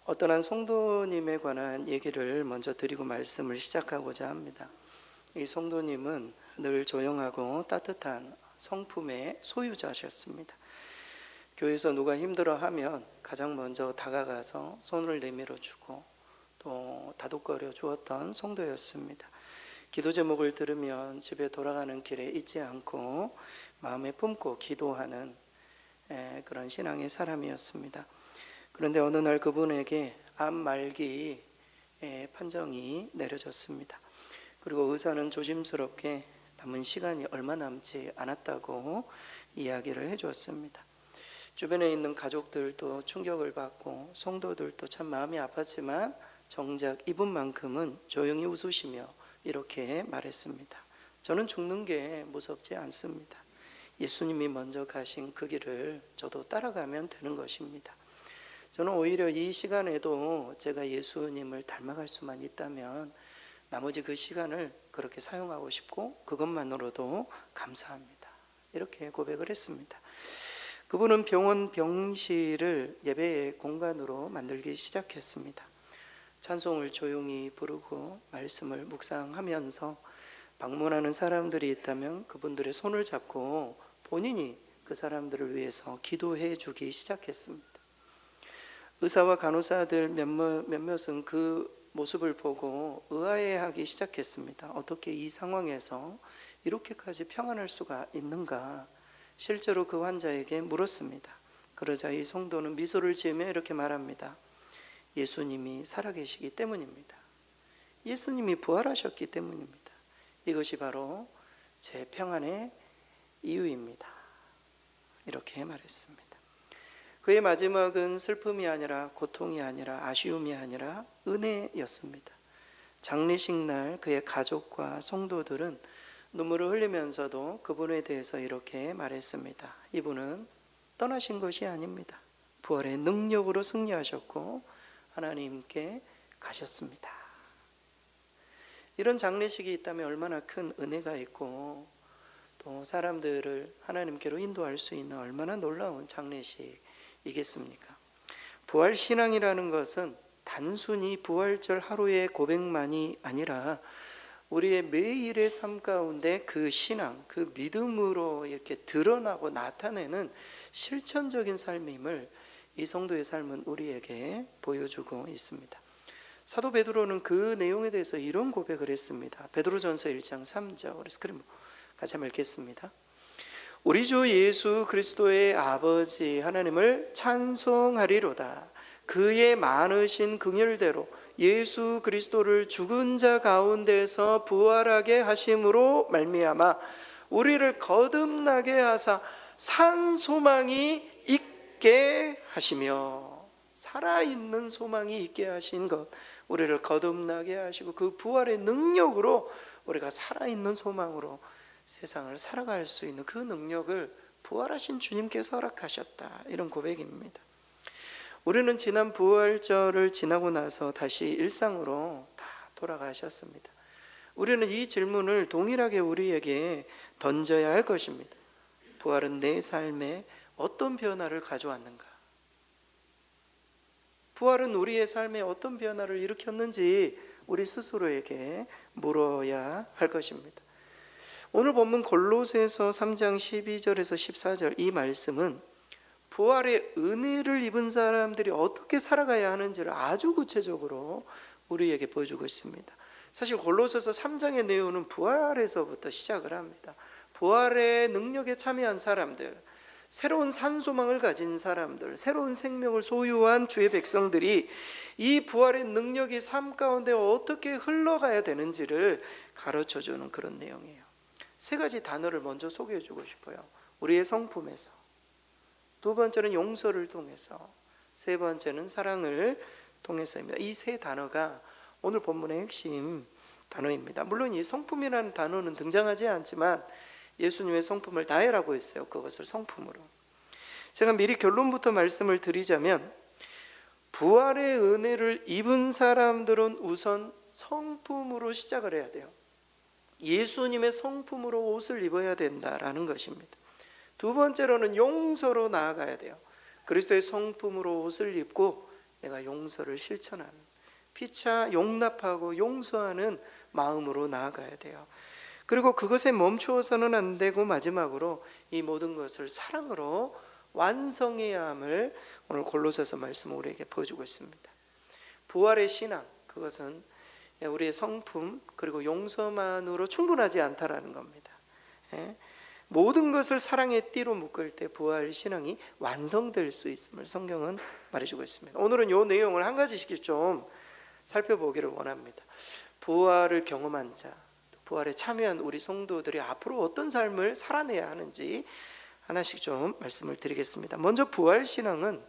어떤 한 성도님에 관한 얘기를 먼저 드리고 말씀을 시작하고자 합니다. 이 성도님은 늘 조용하고 따뜻한 성품의 소유자셨습니다. 교회에서 누가 힘들어하면 가장 먼저 다가가서 손을 내밀어 주고 또 다독거려 주었던 성도였습니다. 기도 제목을 들으면 집에 돌아가는 길에 잊지 않고 마음에 품고 기도하는 그런 신앙의 사람이었습니다. 그런데 어느 날 그분에게 암 말기 판정이 내려졌습니다. 그리고 의사는 조심스럽게 남은 시간이 얼마 남지 않았다고 이야기를 해주었습니다. 주변에 있는 가족들도 충격을 받고 성도들도 참 마음이 아팠지만 정작 이분만큼은 조용히 웃으시며 이렇게 말했습니다. 저는 죽는 게 무섭지 않습니다. 예수님이 먼저 가신 그 길을 저도 따라가면 되는 것입니다. 저는 오히려 이 시간에도 제가 예수님을 닮아갈 수만 있다면 나머지 그 시간을 그렇게 사용하고 싶고 그것만으로도 감사합니다. 이렇게 고백을 했습니다. 그분은 병원 병실을 예배의 공간으로 만들기 시작했습니다. 찬송을 조용히 부르고 말씀을 묵상하면서 방문하는 사람들이 있다면 그분들의 손을 잡고 본인이 그 사람들을 위해서 기도해 주기 시작했습니다. 의사와 간호사들 몇몇은 그 모습을 보고 의아해하기 시작했습니다. 어떻게 이 상황에서 이렇게까지 평안할 수가 있는가? 실제로 그 환자에게 물었습니다. 그러자 이 성도는 미소를 지으며 이렇게 말합니다. 예수님이 살아계시기 때문입니다. 예수님이 부활하셨기 때문입니다. 이것이 바로 제 평안의 이유입니다. 이렇게 말했습니다. 그의 마지막은 슬픔이 아니라 고통이 아니라 아쉬움이 아니라 은혜였습니다. 장례식 날 그의 가족과 성도들은 눈물을 흘리면서도 그분에 대해서 이렇게 말했습니다. 이분은 떠나신 것이 아닙니다. 부활의 능력으로 승리하셨고 하나님께 가셨습니다. 이런 장례식이 있다면 얼마나 큰 은혜가 있고 또 사람들을 하나님께로 인도할 수 있는 얼마나 놀라운 장례식이겠습니까? 부활신앙이라는 것은 단순히 부활절 하루의 고백만이 아니라 우리의 매일의 삶 가운데 그 신앙, 그 믿음으로 이렇게 드러나고 나타내는 실천적인 삶임을 이 성도의 삶은 우리에게 보여주고 있습니다. 사도 베드로는 그 내용에 대해서 이런 고백을 했습니다. 베드로전서 1장 3절 우리 스크린 같이 한번 읽겠습니다. 우리 주 예수 그리스도의 아버지 하나님을 찬송하리로다. 그의 많으신 긍휼대로 예수 그리스도를 죽은 자 가운데서 부활하게 하심으로 말미암아 우리를 거듭나게 하사 산 소망이 있게 하시며, 살아있는 소망이 있게 하신 것, 우리를 거듭나게 하시고 그 부활의 능력으로 우리가 살아있는 소망으로 세상을 살아갈 수 있는 그 능력을 부활하신 주님께서 허락하셨다. 이런 고백입니다. 우리는 지난 부활절을 지나고 나서 다시 일상으로 다 돌아가셨습니다. 우리는 이 질문을 동일하게 우리에게 던져야 할 것입니다. 부활은 내 삶에 어떤 변화를 가져왔는가? 부활은 우리의 삶에 어떤 변화를 일으켰는지 우리 스스로에게 물어야 할 것입니다. 오늘 본문 골로새서 3장 12절에서 14절 이 말씀은 부활의 은혜를 입은 사람들이 어떻게 살아가야 하는지를 아주 구체적으로 우리에게 보여주고 있습니다. 사실 골로새서 3장의 내용은 부활에서부터 시작을 합니다. 부활의 능력에 참여한 사람들, 새로운 산소망을 가진 사람들, 새로운 생명을 소유한 주의 백성들이 이 부활의 능력이 삶 가운데 어떻게 흘러가야 되는지를 가르쳐주는 그런 내용이에요. 세 가지 단어를 먼저 소개해주고 싶어요. 우리의 성품에서, 두 번째는 용서를 통해서, 세 번째는 사랑을 통해서입니다. 이 세 단어가 오늘 본문의 핵심 단어입니다. 물론 이 성품이라는 단어는 등장하지 않지만 예수님의 성품을 다해라고 했어요. 그것을 성품으로. 제가 미리 결론부터 말씀을 드리자면 부활의 은혜를 입은 사람들은 우선 성품으로 시작을 해야 돼요. 예수님의 성품으로 옷을 입어야 된다라는 것입니다. 두 번째로는 용서로 나아가야 돼요. 그리스도의 성품으로 옷을 입고 내가 용서를 실천하는, 피차 용납하고 용서하는 마음으로 나아가야 돼요. 그리고 그것에 멈추어서는 안 되고 마지막으로 이 모든 것을 사랑으로 완성해야 함을 오늘 골로새서 말씀은 우리에게 보여주고 있습니다. 부활의 신앙, 그것은 우리의 성품 그리고 용서만으로 충분하지 않다라는 겁니다. 모든 것을 사랑의 띠로 묶을 때 부활 신앙이 완성될 수 있음을 성경은 말해주고 있습니다. 오늘은 이 내용을 한 가지씩 좀 살펴보기를 원합니다. 부활을 경험한 자, 부활에 참여한 우리 성도들이 앞으로 어떤 삶을 살아내야 하는지 하나씩 좀 말씀을 드리겠습니다. 먼저 부활 신앙은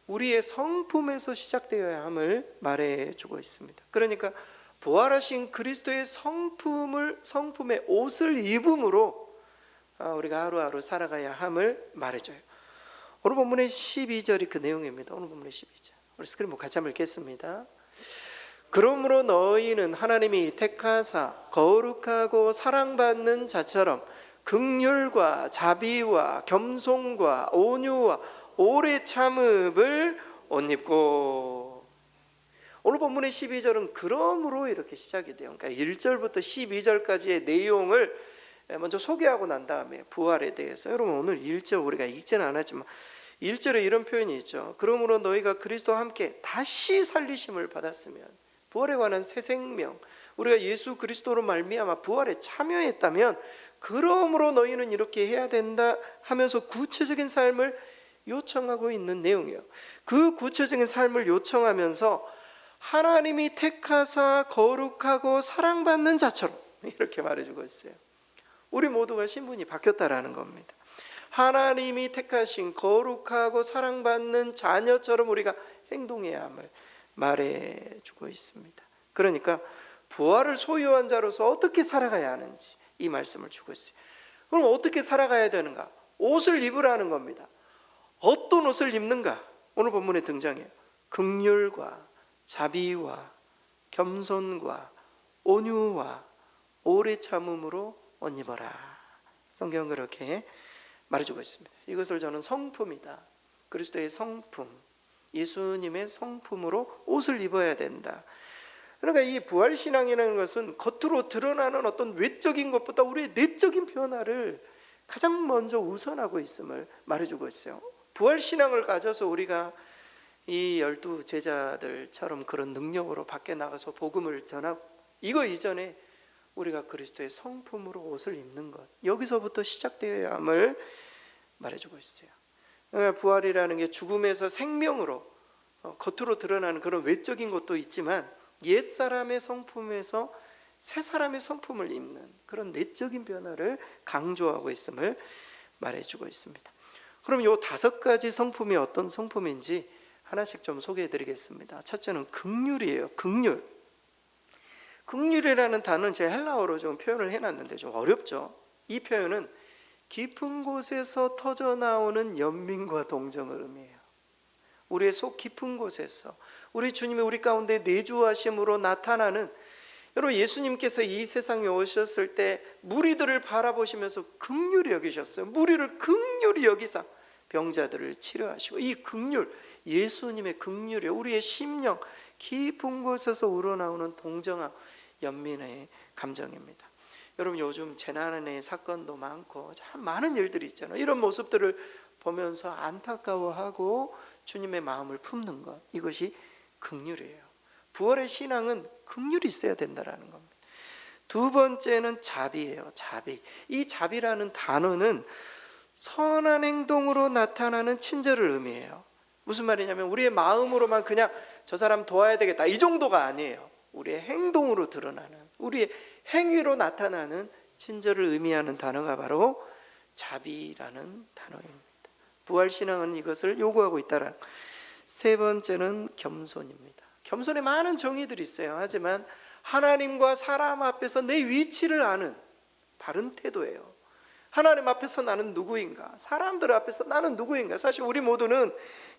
우리의 성품에서 시작되어야 함을 말해주고 있습니다. 그러니까 부활하신 그리스도의 성품의 옷을 입음으로 우리가 하루하루 살아가야 함을 말해줘요. 오늘 본문의 12절이 그 내용입니다. 오늘 본문의 12절. 우리 스크린 같이 한번 읽겠습니다. 그러므로 너희는 하나님이 택하사 거룩하고 사랑받는 자처럼 긍휼과 자비와 겸손과 온유와 오래 참음을 옷 입고. 오늘 본문의 12절은 그러므로 이렇게 시작이 돼요. 그러니까 1절부터 12절까지의 내용을 먼저 소개하고 난 다음에 부활에 대해서, 여러분 오늘 1절 우리가 읽지는 않았지만 1절에 이런 표현이 있죠. 그러므로 너희가 그리스도와 함께 다시 살리심을 받았으면, 부활에 관한 새 생명, 우리가 예수 그리스도로 말미암아 부활에 참여했다면 그러므로 너희는 이렇게 해야 된다 하면서 구체적인 삶을 요청하고 있는 내용이에요. 그 구체적인 삶을 요청하면서 하나님이 택하사 거룩하고 사랑받는 자처럼 이렇게 말해주고 있어요. 우리 모두가 신분이 바뀌었다라는 겁니다. 하나님이 택하신 거룩하고 사랑받는 자녀처럼 우리가 행동해야 함을 말해주고 있습니다. 그러니까 부활을 소유한 자로서 어떻게 살아가야 하는지 이 말씀을 주고 있어요. 그럼 어떻게 살아가야 되는가? 옷을 입으라는 겁니다. 어떤 옷을 입는가? 오늘 본문에 등장해요. 긍휼과 자비와 겸손과 온유와 오래 참음으로 옷 입어라. 성경은 그렇게 말해주고 있습니다. 이것을 저는 성품이다, 그리스도의 성품, 예수님의 성품으로 옷을 입어야 된다. 그러니까 이 부활신앙이라는 것은 겉으로 드러나는 어떤 외적인 것보다 우리의 내적인 변화를 가장 먼저 우선하고 있음을 말해주고 있어요. 부활신앙을 가져서 우리가 이 12 제자들처럼 그런 능력으로 밖에 나가서 복음을 전하고, 이거 이전에 우리가 그리스도의 성품으로 옷을 입는 것, 여기서부터 시작되어야 함을 말해주고 있어요. 부활이라는 게 죽음에서 생명으로 겉으로 드러나는 그런 외적인 것도 있지만 옛사람의 성품에서 새사람의 성품을 입는 그런 내적인 변화를 강조하고 있음을 말해주고 있습니다. 그럼 이 5가지 성품이 어떤 성품인지 하나씩 좀 소개해 드리겠습니다. 첫째는 긍휼이에요. 긍휼. 긍휼이라는 단어는 제 헬라어로 좀 표현을 해놨는데 좀 어렵죠. 이 표현은 깊은 곳에서 터져나오는 연민과 동정을 의미해요. 우리의 속 깊은 곳에서 우리 주님이 우리 가운데 내주하심으로 나타나는, 여러분 예수님께서 이 세상에 오셨을 때 무리들을 바라보시면서 긍휼히 여기셨어요. 무리를 긍휼히 여기사 병자들을 치료하시고, 이 긍휼, 예수님의 긍휼이에요. 우리의 심령 깊은 곳에서 우러나오는 동정함, 연민의 감정입니다. 여러분 요즘 재난의 사건도 많고 참 많은 일들이 있잖아요. 이런 모습들을 보면서 안타까워하고 주님의 마음을 품는 것, 이것이 긍휼이에요. 부활의 신앙은 긍휼이 있어야 된다라는 겁니다. 두 번째는 자비예요. 자비. 이 자비라는 단어는 선한 행동으로 나타나는 친절을 의미해요. 무슨 말이냐면 우리의 마음으로만 그냥 저 사람 도와야 되겠다 이 정도가 아니에요. 우리의 행동으로 드러나는, 우리의 행위로 나타나는 친절을 의미하는 단어가 바로 자비라는 단어입니다. 부활신앙은 이것을 요구하고 있다는. 세 번째는 겸손입니다. 겸손에 많은 정의들이 있어요. 하지만 하나님과 사람 앞에서 내 위치를 아는 바른 태도예요. 하나님 앞에서 나는 누구인가, 사람들 앞에서 나는 누구인가. 사실 우리 모두는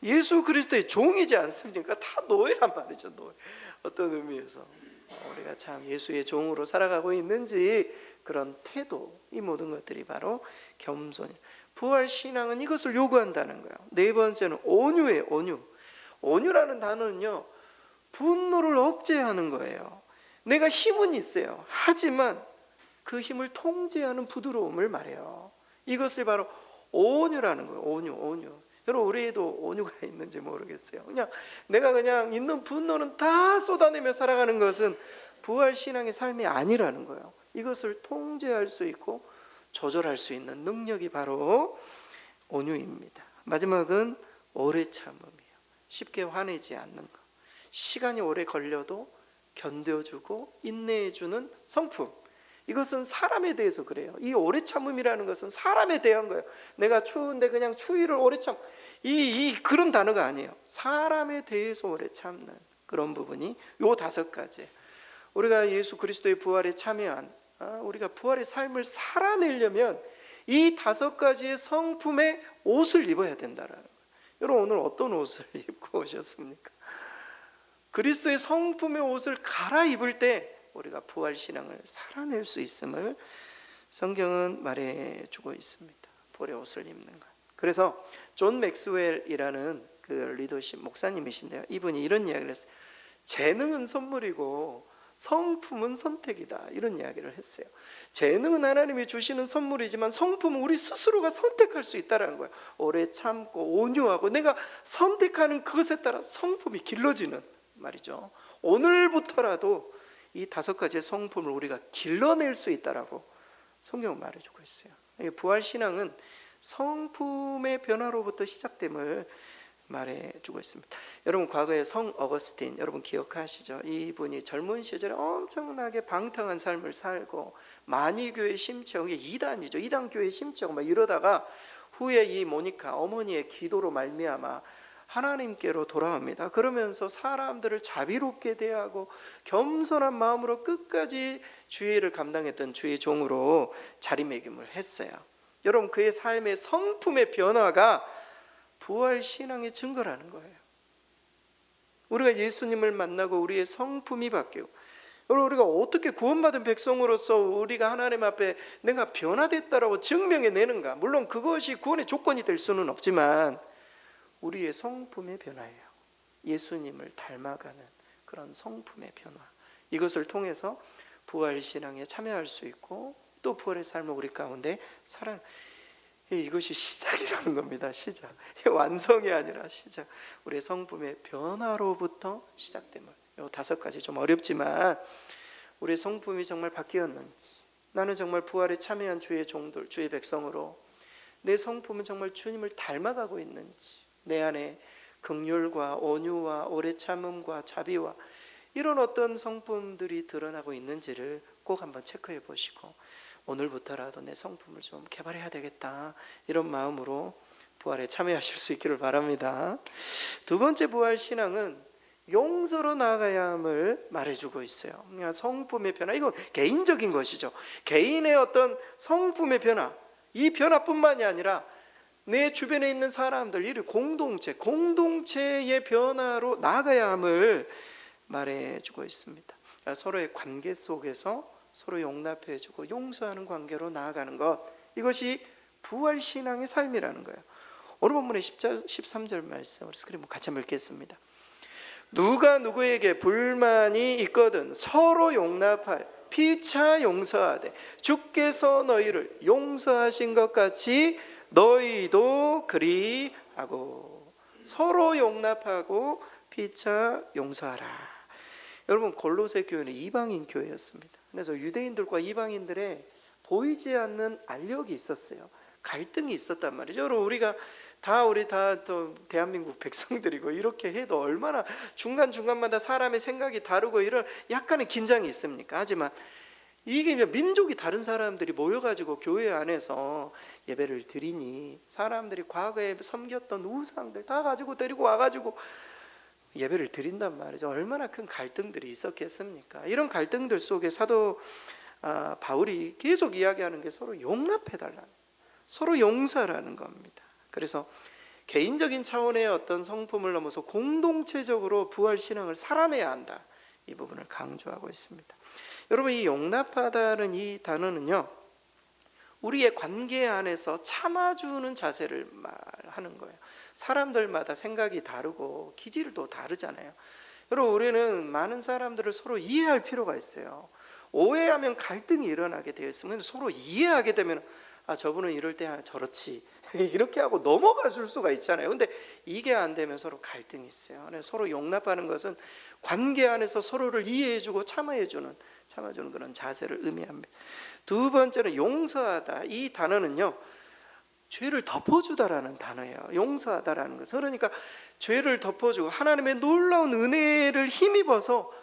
예수 그리스도의 종이지 않습니까? 다 노예란 말이죠. 노예. 어떤 의미에서 우리가 참 예수의 종으로 살아가고 있는지 그런 태도, 이 모든 것들이 바로 겸손. 부활신앙은 이것을 요구한다는 거예요. 네 번째는 온유예요. 온유. 온유라는 단어는요, 분노를 억제하는 거예요. 내가 힘은 있어요. 하지만 그 힘을 통제하는 부드러움을 말해요. 이것을 바로 온유라는 거예요. 온유. 여러분, 우리에도 온유가 있는지 모르겠어요. 내가 그냥 있는 분노는 다 쏟아내며 살아가는 것은 부활 신앙의 삶이 아니라는 거예요. 이것을 통제할 수 있고 조절할 수 있는 능력이 바로 온유입니다. 마지막은 오래 참음이에요. 쉽게 화내지 않는 것. 시간이 오래 걸려도 견뎌주고 인내해주는 성품. 이것은 사람에 대해서 그래요. 이 오래 참음이라는 것은 사람에 대한 거예요. 내가 추운데 그냥 추위를 오래 참, 그런 단어가 아니에요. 사람에 대해서 오래 참는 그런 부분이 요 5가지. 우리가 예수 그리스도의 부활에 참여한, 우리가 부활의 삶을 살아내려면 이 5가지의 성품의 옷을 입어야 된다라는 거예요. 여러분, 오늘 어떤 옷을 입고 오셨습니까? 그리스도의 성품의 옷을 갈아입을 때 우리가 부활 신앙을 살아낼 수 있음을 성경은 말해주고 있습니다. 부활의 옷을 입는 것. 그래서 존 맥스웰이라는 그 리더십 목사님이신데요, 이분이 이런 이야기를 했어요. 재능은 선물이고 성품은 선택이다, 이런 이야기를 했어요. 재능은 하나님이 주시는 선물이지만 성품은 우리 스스로가 선택할 수 있다는 거예요. 오래 참고 온유하고 내가 선택하는 그것에 따라 성품이 길러지는 말이죠. 오늘부터라도 이 5가지의 성품을 우리가 길러낼 수 있다라고 성경은 말해주고 있어요. 부활신앙은 성품의 변화로부터 시작됨을 말해주고 있습니다. 여러분, 과거에 성 어거스틴 여러분 기억하시죠? 이분이 젊은 시절에 엄청나게 방탕한 삶을 살고 만이교에 심취하고, 이게 이단이죠. 이단교에 심취하고 막 이러다가 후에 이 모니카 어머니의 기도로 말미암아 하나님께로 돌아옵니다. 그러면서 사람들을 자비롭게 대하고 겸손한 마음으로 끝까지 주의를 감당했던 주의 종으로 자리매김을 했어요. 여러분, 그의 삶의 성품의 변화가 부활 신앙의 증거라는 거예요. 우리가 예수님을 만나고 우리의 성품이 바뀌고, 여러분, 우리가 어떻게 구원받은 백성으로서 우리가 하나님 앞에 내가 변화됐다라고 증명해내는가? 물론 그것이 구원의 조건이 될 수는 없지만 우리의 성품의 변화예요. 예수님을 닮아가는 그런 성품의 변화. 이것을 통해서 부활 신앙에 참여할 수 있고 또 부활의 삶을 우리 가운데 살아. 이것이 시작이라는 겁니다. 시작. 완성이 아니라 시작. 우리의 성품의 변화로부터 시작됨을. 요 5가지 좀 어렵지만 우리의 성품이 정말 바뀌었는지, 나는 정말 부활에 참여한 주의 종들, 주의 백성으로 내 성품은 정말 주님을 닮아가고 있는지, 내 안에 긍휼과 온유와 오래 참음과 자비와 이런 어떤 성품들이 드러나고 있는지를 꼭 한번 체크해 보시고 오늘부터라도 내 성품을 좀 개발해야 되겠다, 이런 마음으로 부활에 참여하실 수 있기를 바랍니다. 2번째 부활 신앙은 용서로 나아가야 함을 말해주고 있어요. 성품의 변화, 이건 개인적인 것이죠. 개인의 어떤 성품의 변화, 이 변화뿐만이 아니라 내 주변에 있는 사람들, 이 공동체의 변화로 나아가야 함을 말해주고 있습니다. 서로의 관계 속에서 서로 용납해주고 용서하는 관계로 나아가는 것, 이것이 부활 신앙의 삶이라는 거예요. 오늘 본문의 13절 말씀, 우리 스크린 같이 한번 읽겠습니다. 누가 누구에게 불만이 있거든 서로 용납하여 피차 용서하되 주께서 너희를 용서하신 것 같이 너희도 그리하고. 서로 용납하고 피차 용서하라. 여러분, 골로새 교회는 이방인 교회였습니다. 그래서 유대인들과 이방인들의 보이지 않는 알력이 있었어요. 갈등이 있었단 말이죠. 여러분, 우리 다 또 대한민국 백성들이고 이렇게 해도 얼마나 중간중간마다 사람의 생각이 다르고 이런 약간의 긴장이 있습니까? 하지만 이게 민족이 다른 사람들이 모여가지고 교회 안에서 예배를 드리니 사람들이 과거에 섬겼던 우상들 다 가지고 데리고 와가지고 예배를 드린단 말이죠. 얼마나 큰 갈등들이 있었겠습니까? 이런 갈등들 속에 사도 바울이 계속 이야기하는 게 서로 용납해달라는, 서로 용서라는 겁니다. 그래서 개인적인 차원의 어떤 성품을 넘어서 공동체적으로 부활 신앙을 살아내야 한다, 이 부분을 강조하고 있습니다. 여러분, 이 용납하다는 이 단어는요, 우리의 관계 안에서 참아주는 자세를 말하는 거예요. 사람들마다 생각이 다르고 기질도 다르잖아요. 여러분, 우리는 많은 사람들을 서로 이해할 필요가 있어요. 오해하면 갈등이 일어나게 되어 있으면 서로 이해하게 되면 저분은 이럴 때 저렇지 이렇게 하고 넘어가 줄 수가 있잖아요. 근데 이게 안 되면 서로 갈등이 있어요. 서로 용납하는 것은 관계 안에서 서로를 이해해주고 참아주는 그런 자세를 의미합니다. 두 번째는 용서하다. 이 단어는요, 죄를 덮어주다라는 단어예요. 용서하다라는 것은, 그러니까 죄를 덮어주고 하나님의 놀라운 은혜를 힘입어서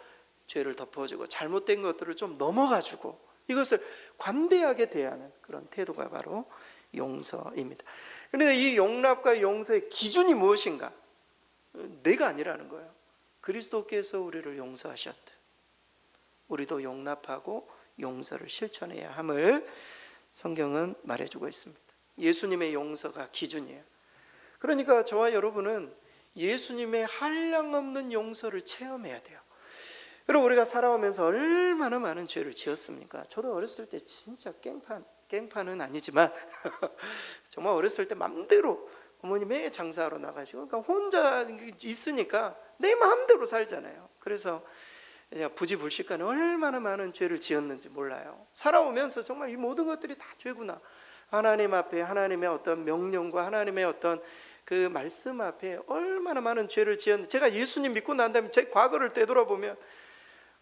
죄를 덮어주고 잘못된 것들을 좀 넘어가주고 이것을 관대하게 대하는 그런 태도가 바로 용서입니다. 그런데 이 용납과 용서의 기준이 무엇인가? 내가 아니라는 거예요. 그리스도께서 우리를 용서하셨듯 우리도 용납하고 용서를 실천해야 함을 성경은 말해주고 있습니다. 예수님의 용서가 기준이에요. 그러니까 저와 여러분은 예수님의 한량없는 용서를 체험해야 돼요. 여러분, 우리가 살아오면서 얼마나 많은 죄를 지었습니까? 저도 어렸을 때 진짜 깽판은 아니지만 정말 어렸을 때 맘대로 어머니 매일 장사하러 나가시고, 그러니까 혼자 있으니까 내 마음대로 살잖아요. 그래서 부지불식간에 얼마나 많은 죄를 지었는지 몰라요. 살아오면서 정말 이 모든 것들이 다 죄구나. 하나님 앞에 하나님의 어떤 명령과 하나님의 어떤 그 말씀 앞에 얼마나 많은 죄를 지었는지, 제가 예수님 믿고 난 다음에 제 과거를 되돌아보면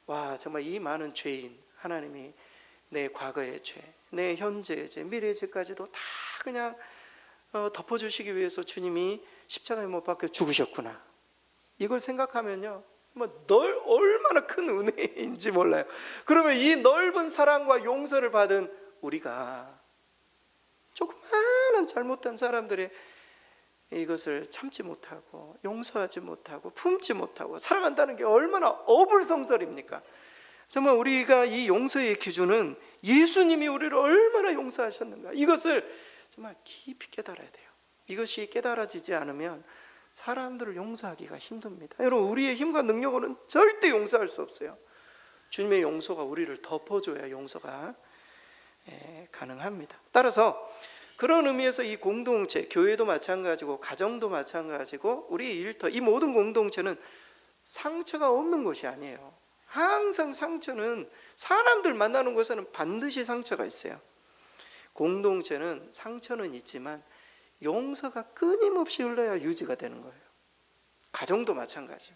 와, 정말 이 많은 죄인 하나님이 내 과거의 죄, 내 현재의 죄, 미래의 죄까지도 다 그냥 덮어주시기 위해서 주님이 십자가에 못 박혀 죽으셨구나. 이걸 생각하면요, 얼마나 큰 은혜인지 몰라요. 그러면 이 넓은 사랑과 용서를 받은 우리가 조그마한 잘못한 사람들의 이것을 참지 못하고 용서하지 못하고 품지 못하고 살아간다는 게 얼마나 어불성설입니까? 정말 우리가 이 용서의 기준은 예수님이 우리를 얼마나 용서하셨는가, 이것을 정말 깊이 깨달아야 돼요. 이것이 깨달아지지 않으면 사람들을 용서하기가 힘듭니다. 여러분, 우리의 힘과 능력으로는 절대 용서할 수 없어요. 주님의 용서가 우리를 덮어줘야 용서가 가능합니다. 따라서 그런 의미에서 이 공동체, 교회도 마찬가지고 가정도 마찬가지고 우리 일터, 이 모든 공동체는 상처가 없는 곳이 아니에요. 항상 상처는, 사람들 만나는 곳에는 반드시 상처가 있어요. 공동체는 상처는 있지만 용서가 끊임없이 흘러야 유지가 되는 거예요. 가정도 마찬가지,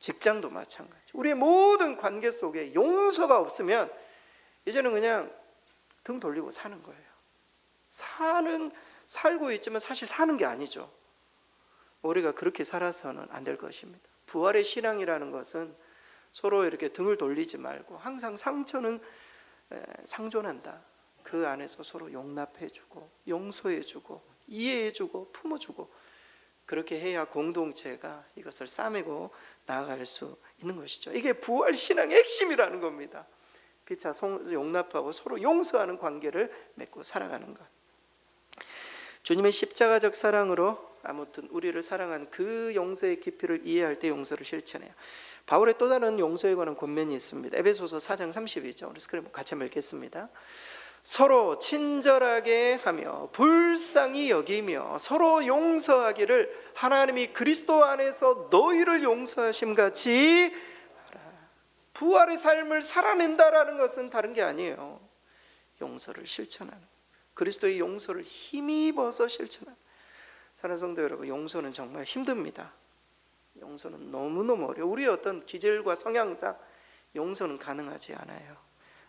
직장도 마찬가지. 우리의 모든 관계 속에 용서가 없으면 이제는 그냥 등 돌리고 사는 거예요. 살고 있지만 사실 사는 게 아니죠. 우리가 그렇게 살아서는 안 될 것입니다. 부활의 신앙이라는 것은 서로 이렇게 등을 돌리지 말고 항상 상처는 상존한다. 그 안에서 서로 용납해주고 용서해주고 이해해주고 품어주고, 그렇게 해야 공동체가 이것을 싸매고 나아갈 수 있는 것이죠. 이게 부활 신앙의 핵심이라는 겁니다. 피차 용납하고 서로 용서하는 관계를 맺고 살아가는 것. 주님의 십자가적 사랑으로 아무튼 우리를 사랑한 그 용서의 깊이를 이해할 때 용서를 실천해요. 바울의 또 다른 용서에 관한 권면이 있습니다. 에베소서 4장 32절, 우리 스크린 같이 한번 읽겠습니다. 서로 친절하게 하며 불쌍히 여기며 서로 용서하기를 하나님이 그리스도 안에서 너희를 용서하심 같이 하라. 부활의 삶을 살아낸다라는 것은 다른 게 아니에요. 용서를 실천하는, 그리스도의 용서를 힘입어서 실천하는. 사랑하는 성도 여러분, 용서는 정말 힘듭니다. 용서는 너무너무 어려워요. 우리의 어떤 기질과 성향상 용서는 가능하지 않아요.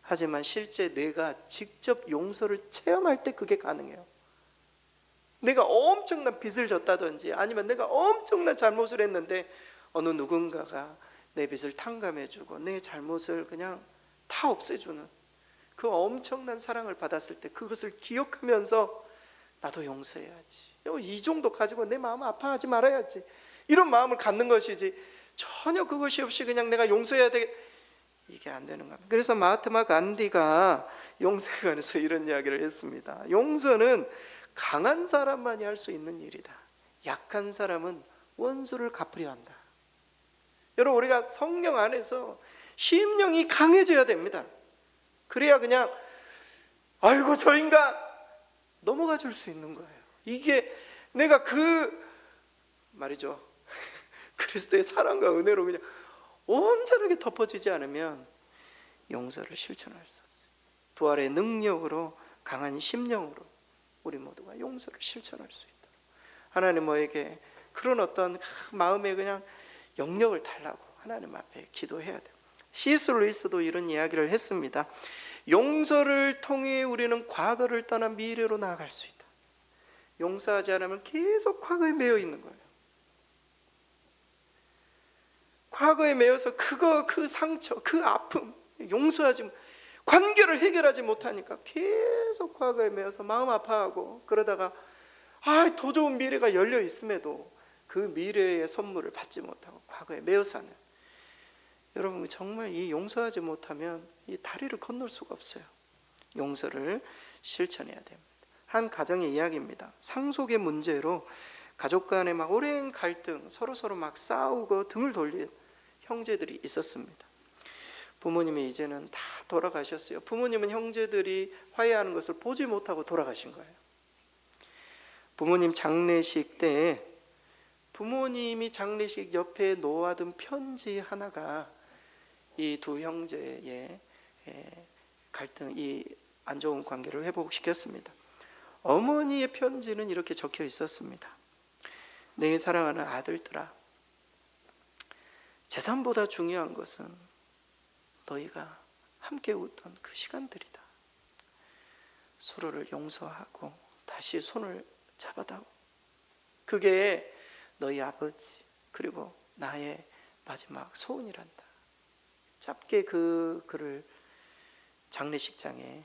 하지만 실제 내가 직접 용서를 체험할 때 그게 가능해요. 내가 엄청난 빚을 졌다든지 아니면 내가 엄청난 잘못을 했는데 어느 누군가가 내 빚을 탕감해주고 내 잘못을 그냥 다 없애주는 그 엄청난 사랑을 받았을 때 그것을 기억하면서 나도 용서해야지, 이 정도 가지고 내 마음 아파하지 말아야지, 이런 마음을 갖는 것이지 전혀 그것이 없이 그냥 내가 용서해야 돼, 이게 안 되는 겁니다. 그래서 마하트마 간디가 용서에 관해서 이런 이야기를 했습니다. 용서는 강한 사람만이 할 수 있는 일이다. 약한 사람은 원수를 갚으려 한다. 여러분, 우리가 성령 안에서 심령이 강해져야 됩니다. 그래야 그냥 아이고 저 인간 넘어가 줄 수 있는 거예요. 이게 내가 그 말이죠. 그리스도의 사랑과 은혜로 그냥 온전하게 덮어지지 않으면 용서를 실천할 수 없어요. 부활의 능력으로 강한 심령으로 우리 모두가 용서를 실천할 수 있도록 하나님에게 그런 어떤 마음에 그냥 영역을 달라고 하나님 앞에 기도해야 돼요. C.S. 루이스도 이런 이야기를 했습니다. 용서를 통해 우리는 과거를 떠나 미래로 나아갈 수 있다. 용서하지 않으면 계속 과거에 매여 있는 거예요. 과거에 매여서 그 상처, 그 아픔, 용서하지, 관계를 해결하지 못하니까 계속 과거에 매여서 마음 아파하고 그러다가 더 좋은 미래가 열려 있음에도 그 미래의 선물을 받지 못하고 과거에 매여 사는, 여러분 정말 이 용서하지 못하면 이 다리를 건널 수가 없어요. 용서를 실천해야 됩니다. 한 가정의 이야기입니다. 상속의 문제로 가족 간에 막 오랜 갈등, 서로 막 싸우고 등을 돌린 형제들이 있었습니다. 부모님이 이제는 다 돌아가셨어요. 부모님은 형제들이 화해하는 것을 보지 못하고 돌아가신 거예요. 부모님 장례식 때 부모님이 장례식 옆에 놓아둔 편지 하나가 이 두 형제의 갈등, 이 안 좋은 관계를 회복시켰습니다. 어머니의 편지는 이렇게 적혀 있었습니다. 내 사랑하는 아들들아, 재산보다 중요한 것은 너희가 함께 웃던 그 시간들이다. 서로를 용서하고 다시 손을 잡아다오. 그게 너희 아버지 그리고 나의 마지막 소원이란다. 짧게 그 글을 장례식장에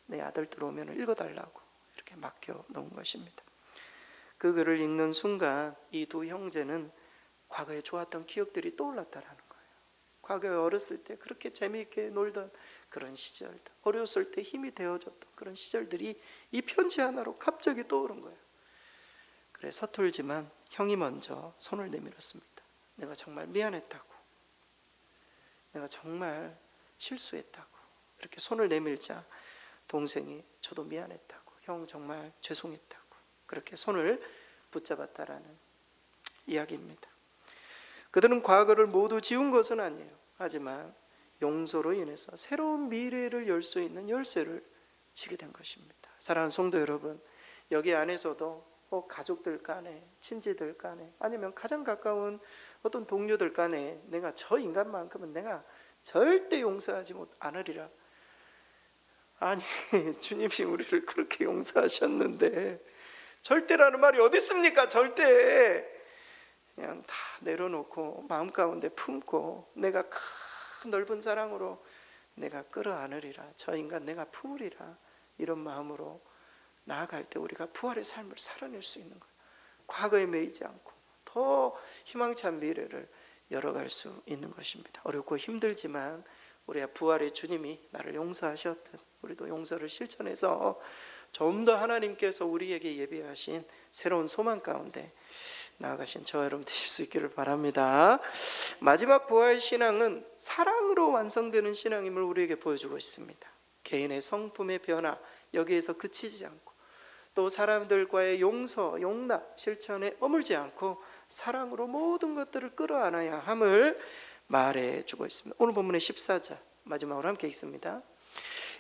내 아들 들어오면 읽어달라고 이렇게 맡겨 놓은 것입니다. 그 글을 읽는 순간 이 두 형제는 과거에 좋았던 기억들이 떠올랐다라는 거예요. 과거에 어렸을 때 그렇게 재미있게 놀던 그런 시절들, 어렸을 때 힘이 되어줬던 그런 시절들이 이 편지 하나로 갑자기 떠오른 거예요. 그래 서툴지만 형이 먼저 손을 내밀었습니다. 내가 정말 미안했다고, 내가 정말 실수했다고 이렇게 손을 내밀자 동생이 저도 미안했다고, 형 정말 죄송했다고 그렇게 손을 붙잡았다라는 이야기입니다. 그들은 과거를 모두 지운 것은 아니에요. 하지만 용서로 인해서 새로운 미래를 열 수 있는 열쇠를 지게 된 것입니다. 사랑하는 성도 여러분, 여기 안에서도 가족들 간에, 친지들 간에, 아니면 가장 가까운 어떤 동료들 간에 내가 저 인간만큼은 내가 절대 용서하지 않으리라. 아니 주님이 우리를 그렇게 용서하셨는데 절대라는 말이 어디 있습니까? 절대. 그냥 다 내려놓고 마음 가운데 품고 내가 큰 넓은 사랑으로 내가 끌어안으리라. 저 인간 내가 품으리라. 이런 마음으로 나아갈 때 우리가 부활의 삶을 살아낼 수 있는 거예요. 과거에 매이지 않고 더 희망찬 미래를 열어갈 수 있는 것입니다. 어렵고 힘들지만 우리가 부활의 주님이 나를 용서하셨듯 우리도 용서를 실천해서 좀 더 하나님께서 우리에게 예비하신 새로운 소망 가운데 나아가신 저 여러분 되실 수 있기를 바랍니다. 마지막 부활 신앙은 사랑으로 완성되는 신앙임을 우리에게 보여주고 있습니다. 개인의 성품의 변화, 여기에서 그치지 않고 또 사람들과의 용서, 용납, 실천에 머물지 않고 사랑으로 모든 것들을 끌어안아야 함을 말해주고 있습니다. 오늘 본문의 14절 마지막으로 함께 읽습니다.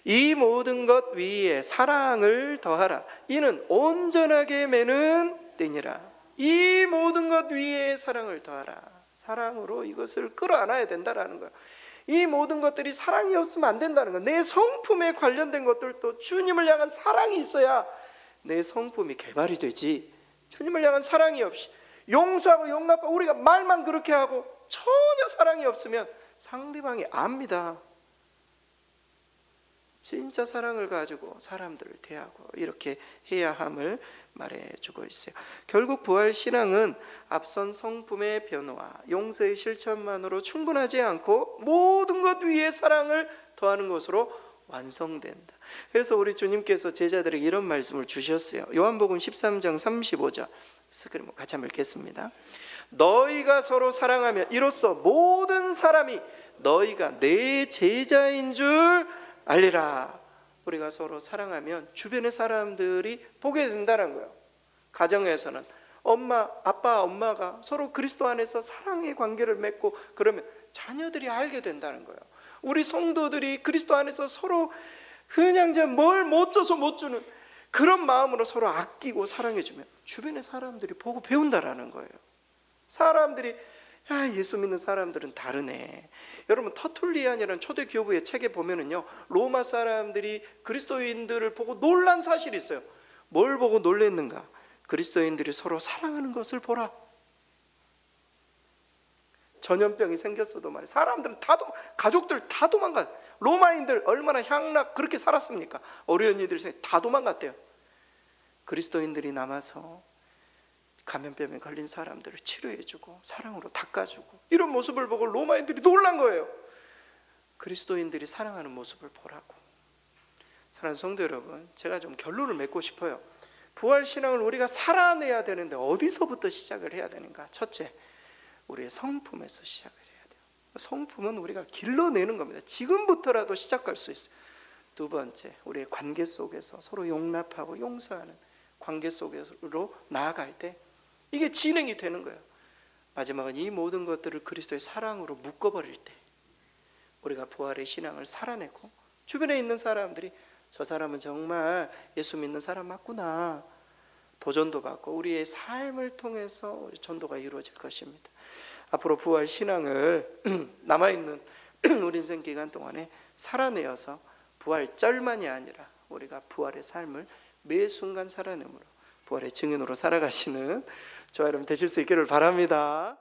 이 모든 것 위에 사랑을 더하라. 이는 온전하게 매는 띠니라. 이 모든 것 위에 사랑을 더하라. 사랑으로 이것을 끌어안아야 된다라는 거예요. 이 모든 것들이 사랑이 없으면 안 된다는 거예요. 내 성품에 관련된 것들도 주님을 향한 사랑이 있어야 내 성품이 개발이 되지. 주님을 향한 사랑이 없이 용서하고 용납하고 우리가 말만 그렇게 하고 전혀 사랑이 없으면 상대방이 압니다. 진짜 사랑을 가지고 사람들을 대하고 이렇게 해야 함을 말해주고 있어요. 결국 부활 신앙은 앞선 성품의 변화, 용서의 실천만으로 충분하지 않고 모든 것 위에 사랑을 더하는 것으로 완성된다. 그래서 우리 주님께서 제자들에게 이런 말씀을 주셨어요. 요한복음 13장 35절 스크린 같이 한번 읽겠습니다. 너희가 서로 사랑하면 이로써 모든 사람이 너희가 내 제자인 줄 알리라. 우리가 서로 사랑하면 주변의 사람들이 보게 된다는 거예요. 가정에서는 아빠, 엄마가 서로 그리스도 안에서 사랑의 관계를 맺고 그러면 자녀들이 알게 된다는 거예요. 우리 성도들이 그리스도 안에서 서로 그냥 뭘 못 줘서 못 주는 그런 마음으로 서로 아끼고 사랑해주면 주변의 사람들이 보고 배운다라는 거예요. 사람들이 예수 믿는 사람들은 다르네. 여러분 터툴리안이라는 초대 교부의 책에 보면은요, 로마 사람들이 그리스도인들을 보고 놀란 사실이 있어요. 뭘 보고 놀랬는가? 그리스도인들이 서로 사랑하는 것을 보라. 전염병이 생겼어도 말이에요, 사람들은 가족들 다 도망가. 로마인들 얼마나 향락 그렇게 살았습니까? 어린이들 다 도망갔대요. 그리스도인들이 남아서 감염병에 걸린 사람들을 치료해주고 사랑으로 닦아주고 이런 모습을 보고 로마인들이 놀란 거예요. 그리스도인들이 사랑하는 모습을 보라고. 사랑하는 성도 여러분, 제가 좀 결론을 맺고 싶어요. 부활신앙을 우리가 살아내야 되는데 어디서부터 시작을 해야 되는가? 첫째, 우리의 성품에서 시작을 해야 돼요. 성품은 우리가 길러내는 겁니다. 지금부터라도 시작할 수 있어요. 두 번째, 우리의 관계 속에서 서로 용납하고 용서하는 관계 속으로 나아갈 때 이게 진행이 되는 거예요. 마지막은 이 모든 것들을 그리스도의 사랑으로 묶어버릴 때 우리가 부활의 신앙을 살아내고 주변에 있는 사람들이 저 사람은 정말 예수 믿는 사람 맞구나, 도전도 받고 우리의 삶을 통해서 우리 전도가 이루어질 것입니다. 앞으로 부활 신앙을 남아있는 우리 인생 기간 동안에 살아내어서 부활절만이 아니라 우리가 부활의 삶을 매 순간 살아내므로 부활의 증인으로 살아가시는 저와 여러분 되실 수 있기를 바랍니다.